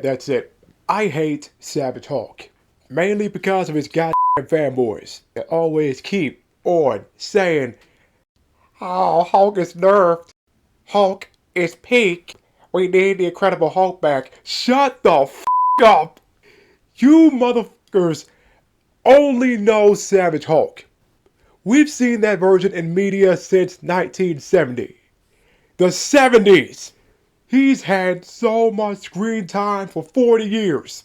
that's it. I hate Savage Hulk. Mainly because of his goddamn fanboys that always keep on saying, "Oh, Hulk is nerfed. Hulk is peak. We need the Incredible Hulk back." Shut the f up! You motherfuckers only know Savage Hulk. We've seen that version in media since 1970. The 70s! He's had so much screen time for 40 years.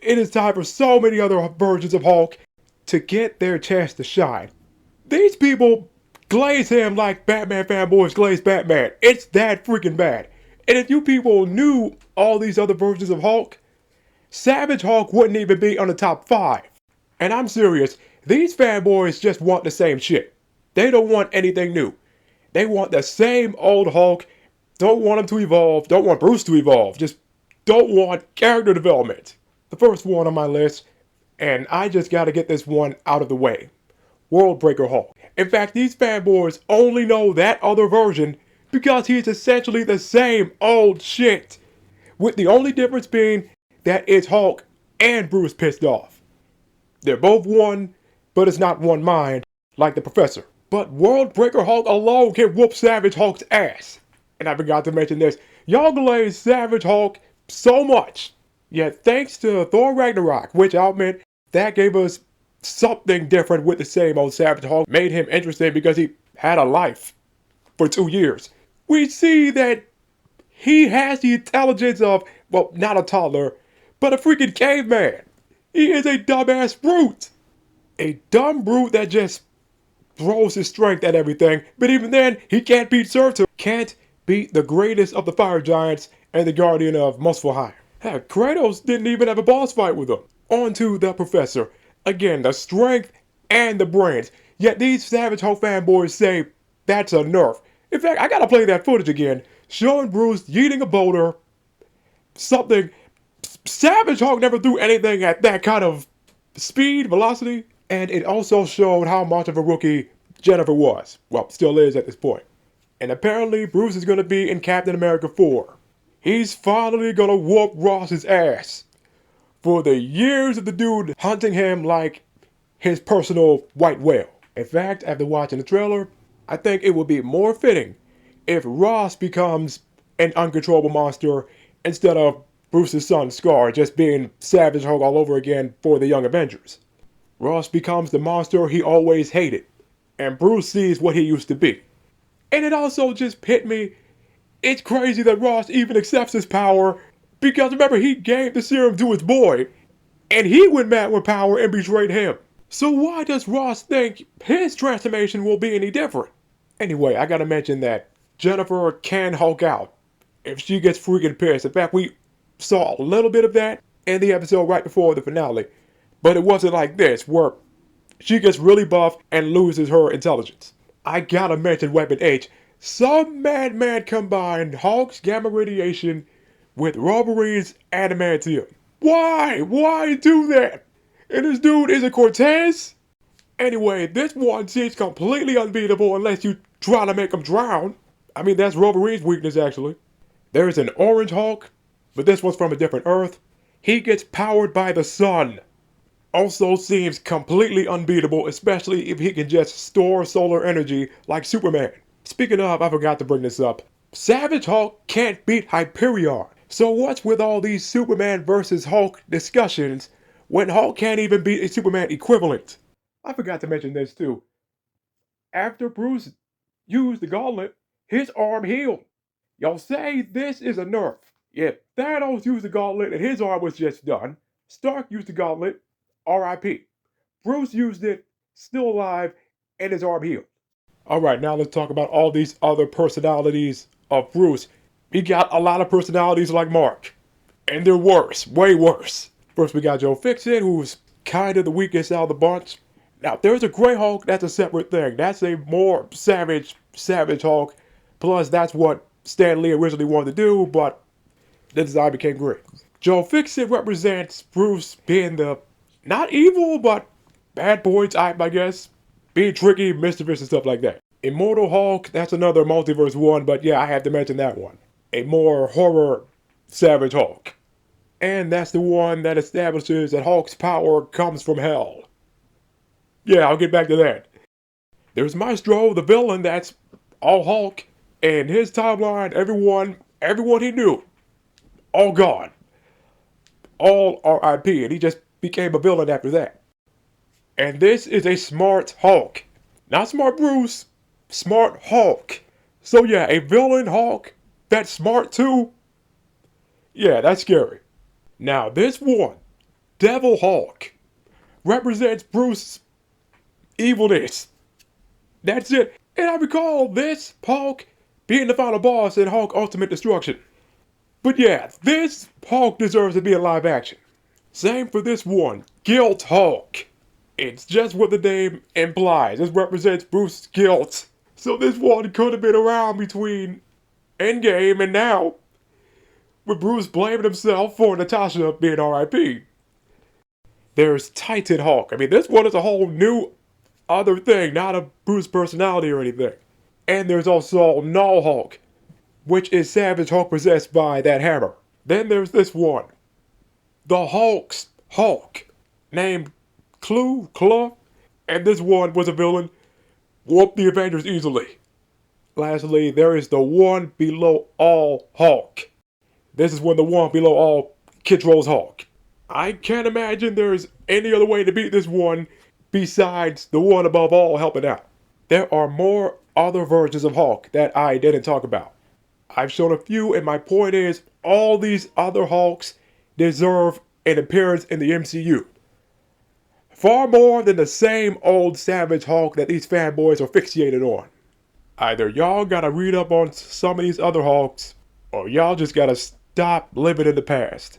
It is time for so many other versions of Hulk to get their chance to shine. These people glaze him like Batman fanboys glaze Batman. It's that freaking bad. And if you people knew all these other versions of Hulk, Savage Hulk wouldn't even be on the top 5. And I'm serious, these fanboys just want the same shit. They don't want anything new. They want the same old Hulk. Don't want him to evolve. Don't want Bruce to evolve. Just don't want character development. The first one on my list, and I just gotta get this one out of the way. World Breaker Hulk. In fact, these fanboys only know that other version because he's essentially the same old shit. With the only difference being that it's Hulk and Bruce pissed off. They're both one, but it's not one mind, like the Professor. But World Breaker Hulk alone can whoop Savage Hulk's ass. And I forgot to mention this, y'all glaze Savage Hulk so much. Yet thanks to Thor Ragnarok, which I'll admit, that gave us something different with the same old Savage Hulk, made him interesting because he had a life for 2 years. We see that he has the intelligence of, well, not a toddler, but a freaking caveman. He is a dumbass brute. A dumb brute that just throws his strength at everything, but even then, he can't beat Surtur. Can't beat the greatest of the fire giants and the guardian of Muspelheim. Heck, Kratos didn't even have a boss fight with him. On to the Professor. Again, the strength and the brains. Yet these Savage Hulk fanboys say that's a nerf. In fact, I gotta play that footage again, showing Bruce yeeting a boulder. Something. Savage Hulk never threw anything at that kind of speed, velocity. And it also showed how much of a rookie Jennifer was. Well, still is at this point. And apparently Bruce is gonna be in Captain America 4. He's finally gonna whoop Ross's ass. For the years of the dude hunting him like his personal white whale. In fact, after watching the trailer, I think it would be more fitting if Ross becomes an uncontrollable monster instead of Bruce's son Scar just being Savage Hulk all over again for the Young Avengers. Ross becomes the monster he always hated, and Bruce sees what he used to be. And it also just hit me, it's crazy that Ross even accepts his power, because remember, he gave the serum to his boy, and he went mad with power and betrayed him. So why does Ross think his transformation will be any different? Anyway, I gotta mention that Jennifer can Hulk out if she gets freaking pissed. In fact, we saw a little bit of that in the episode right before the finale. But it wasn't like this, where she gets really buff and loses her intelligence. I gotta mention Weapon H. Some madman combined Hulk's gamma radiation with Wolverine's adamantium. Why? Why do that? And this dude is a Cortez? Anyway, this one seems completely unbeatable unless you try to make him drown. I mean, that's Wolverine's weakness, actually. There's an orange Hulk, but this one's from a different Earth. He gets powered by the sun. Also seems completely unbeatable, especially if he can just store solar energy like Superman. Speaking of, I forgot to bring this up. Savage Hulk can't beat Hyperion. So what's with all these Superman versus Hulk discussions when Hulk can't even beat a Superman equivalent? I forgot to mention this too. After Bruce used the gauntlet, his arm healed. Y'all say this is a nerf. Yeah, Thanos used the gauntlet and his arm was just done. Stark used the gauntlet, R.I.P. Bruce used it, still alive, and his arm healed. Alright, now let's talk about all these other personalities of Bruce. He got a lot of personalities like Mark. And they're worse, way worse. First we got Joe Fixit, who's kind of the weakest out of the bunch. Now, there's a Grey Hulk, that's a separate thing. That's a more savage Hulk. Plus, that's what Stan Lee originally wanted to do, but the design became great. Joe Fixit represents Bruce being the, not evil, but bad boy type, I guess. Being tricky, mischievous, and stuff like that. Immortal Hulk, that's another multiverse one, but yeah, I have to mention that one. A more horror Savage Hulk. And that's the one that establishes that Hulk's power comes from hell. Yeah, I'll get back to that. There's Maestro, the villain that's all Hulk, and his timeline, everyone he knew, all gone. All RIP, and he just became a villain after that. And this is a smart Hulk. Not smart Bruce, smart Hulk. So yeah, a villain Hulk that's smart too. Yeah, that's scary. Now this one, Devil Hulk, represents Bruce's evilness. That's it. And I recall this Hulk being the final boss in Hulk Ultimate Destruction. But yeah, this Hulk deserves to be in live action. Same for this one, Guilt Hulk. It's just what the name implies. This represents Bruce's guilt. So this one could have been around between Endgame and now, with Bruce blaming himself for Natasha being RIP. There's Titan Hulk. I mean, this one is a whole new other thing, not a Bruce personality or anything. And there's also Null Hulk, which is Savage Hulk possessed by that hammer. Then there's this one, the Hulk's Hulk, named Clue, and this one was a villain, whooped the Avengers easily. Lastly, there is the one below all Hulk. This is when the one below all controls Hulk. I can't imagine there's any other way to beat this one besides the one above all helping out. There are more other versions of Hulk that I didn't talk about. I've shown a few, and my point is, all these other Hulks deserve an appearance in the MCU. Far more than the same old Savage Hulk that these fanboys are fixated on. Either y'all gotta read up on some of these other Hulks, or y'all just gotta stop living in the past.